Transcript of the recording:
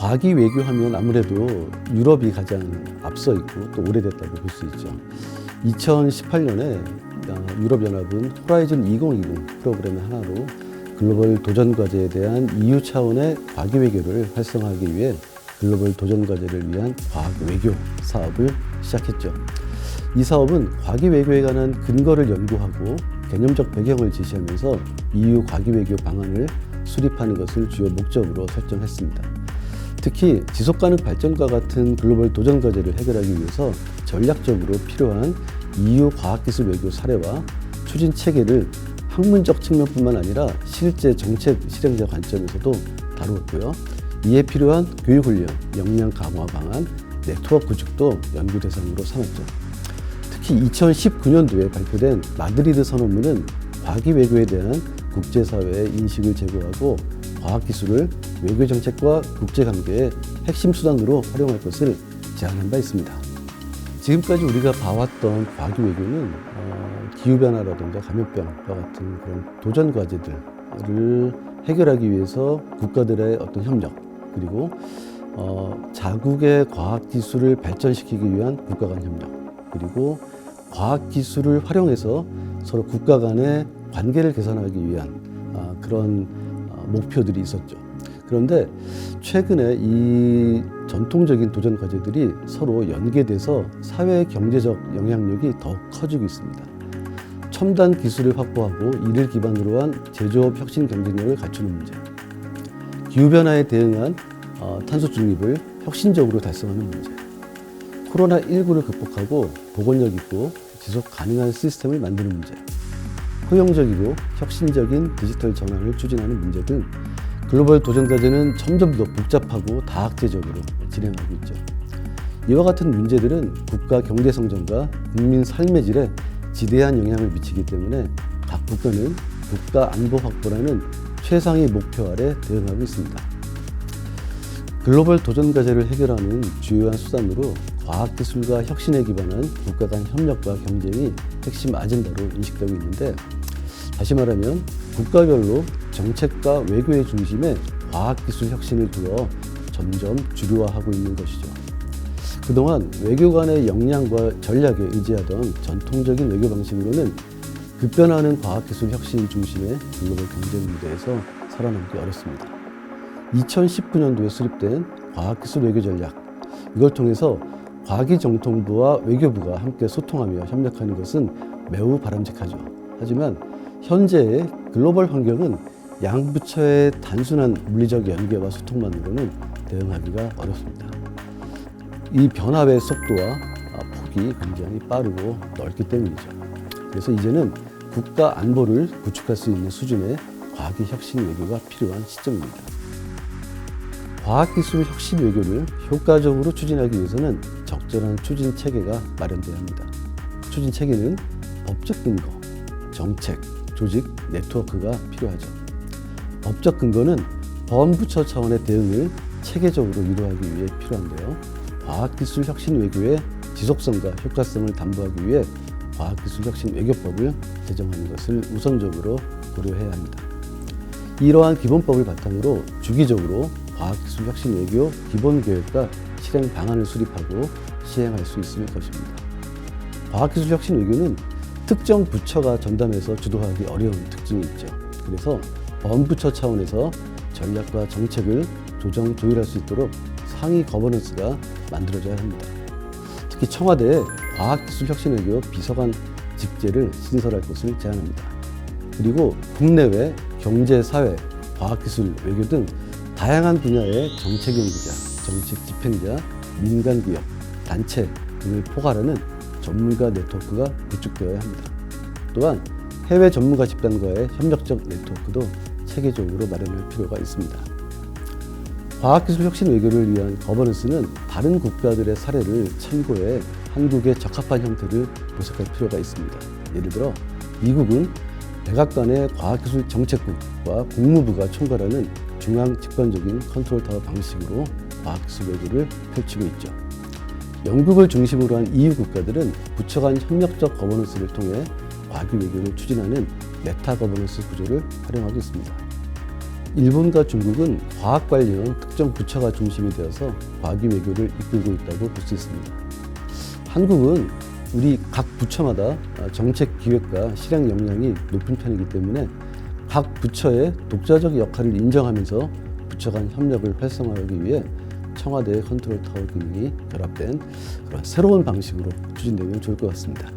과기 외교하면 아무래도 유럽이 가장 앞서 있고 또 오래됐다고 볼 수 있죠. 2018년에 유럽연합은 호라이즌 2020 프로그램의 하나로 글로벌 도전 과제에 대한 EU 차원의 과기 외교를 활성화하기 위해 글로벌 도전 과제를 위한 과학 외교 사업을 시작했죠. 이 사업은 과기 외교에 관한 근거를 연구하고 개념적 배경을 제시하면서 EU 과기 외교 방안을 수립하는 것을 주요 목적으로 설정했습니다. 특히 지속가능 발전과 같은 글로벌 도전 과제를 해결하기 위해서 전략적으로 필요한 EU 과학기술 외교 사례와 추진 체계를 학문적 측면뿐만 아니라 실제 정책 실행자 관점에서도 다루었고요. 이에 필요한 교육훈련, 역량 강화 방안, 네트워크 구축도 연구 대상으로 삼았죠. 특히 2019년도에 발표된 마드리드 선언문은 과기 외교에 대한 국제사회의 인식을 제고하고 과학기술을 외교정책과 국제관계의 핵심 수단으로 활용할 것을 제안한 바 있습니다. 지금까지 우리가 봐왔던 과기 외교는 기후변화라든가 감염병과 같은 그런 도전 과제들을 해결하기 위해서 국가들의 어떤 협력, 그리고 자국의 과학기술을 발전시키기 위한 국가 간 협력, 그리고 과학기술을 활용해서 서로 국가 간의 관계를 개선하기 위한 그런 목표들이 있었죠. 그런데 최근에 이 전통적인 도전 과제들이 서로 연계돼서 사회 경제적 영향력이 더욱 커지고 있습니다. 첨단 기술을 확보하고 이를 기반으로 한 제조업 혁신 경쟁력을 갖추는 문제, 기후변화에 대응한 탄소 중립을 혁신적으로 달성하는 문제, 코로나19를 극복하고 보건력 있고 지속 가능한 시스템을 만드는 문제, 포용적이고 혁신적인 디지털 전환을 추진하는 문제 등 글로벌 도전 과제는 점점 더 복잡하고 다학제적으로 진행하고 있죠. 이와 같은 문제들은 국가 경제 성장과 국민 삶의 질에 지대한 영향을 미치기 때문에 각 국가는 국가 안보 확보라는 최상의 목표 아래 대응하고 있습니다. 글로벌 도전 과제를 해결하는 주요한 수단으로 과학기술과 혁신에 기반한 국가 간 협력과 경쟁이 핵심 아젠다로 인식되고 있는데, 다시 말하면 국가별로 정책과 외교의 중심에 과학기술 혁신을 두어 점점 주류화하고 있는 것이죠. 그동안 외교 간의 역량과 전략에 의지하던 전통적인 외교 방식으로는 급변하는 과학기술 혁신 중심의 글로벌 경쟁 무대에서 살아남기 어렵습니다. 2019년도에 수립된 과학기술 외교 전략, 이걸 통해서 과기정통부와 외교부가 함께 소통하며 협력하는 것은 매우 바람직하죠. 하지만 현재의 글로벌 환경은 양 부처의 단순한 물리적 연계와 소통만으로는 대응하기가 어렵습니다. 이 변화의 속도와 폭이 굉장히 빠르고 넓기 때문이죠. 그래서 이제는 국가 안보를 구축할 수 있는 수준의 과학의 혁신 외교가 필요한 시점입니다. 과학기술 혁신 외교를 효과적으로 추진하기 위해서는 적절한 추진 체계가 마련돼야 합니다. 추진 체계는 법적 근거, 정책, 조직, 네트워크가 필요하죠. 법적 근거는 범부처 차원의 대응을 체계적으로 유도하기 위해 필요한데요. 과학기술 혁신 외교의 지속성과 효과성을 담보하기 위해 과학기술 혁신 외교법을 제정하는 것을 우선적으로 고려해야 합니다. 이러한 기본법을 바탕으로 주기적으로 과학기술 혁신 외교 기본계획과 실행 방안을 수립하고 시행할 수 있을 것입니다. 과학기술 혁신 외교는 특정 부처가 전담해서 주도하기 어려운 특징이 있죠. 그래서 범부처 차원에서 전략과 정책을 조정할 수 있도록 상위 거버넌스가 만들어져야 합니다. 특히 청와대에 과학기술 혁신 외교 비서관 직제를 신설할 것을 제안합니다. 그리고 국내외 경제, 사회, 과학기술 외교 등 다양한 분야의 정책 연구자, 정책 집행자, 민간기업, 단체 등을 포괄하는 전문가 네트워크가 구축되어야 합니다. 또한 해외 전문가 집단과의 협력적 네트워크도 체계적으로 마련할 필요가 있습니다. 과학기술 혁신 외교를 위한 거버넌스는 다른 국가들의 사례를 참고해 한국에 적합한 형태를 모색할 필요가 있습니다. 예를 들어 미국은 백악관의 과학기술 정책국과 국무부가 총괄하는 중앙 집권적인 컨트롤 타워 방식으로 과학기술 외교를 펼치고 있죠. 영국을 중심으로 한 EU 국가들은 부처 간 협력적 거버넌스를 통해 과기 외교를 추진하는 메타 거버넌스 구조를 활용하고 있습니다. 일본과 중국은 과학 관련 특정 부처가 중심이 되어서 과기 외교를 이끌고 있다고 볼 수 있습니다. 한국은 우리 각 부처마다 정책 기획과 실행 역량이 높은 편이기 때문에 각 부처의 독자적 역할을 인정하면서 부처 간 협력을 활성화하기 위해 청와대의 컨트롤 타워 기능이 결합된 그런 새로운 방식으로 추진되면 좋을 것 같습니다.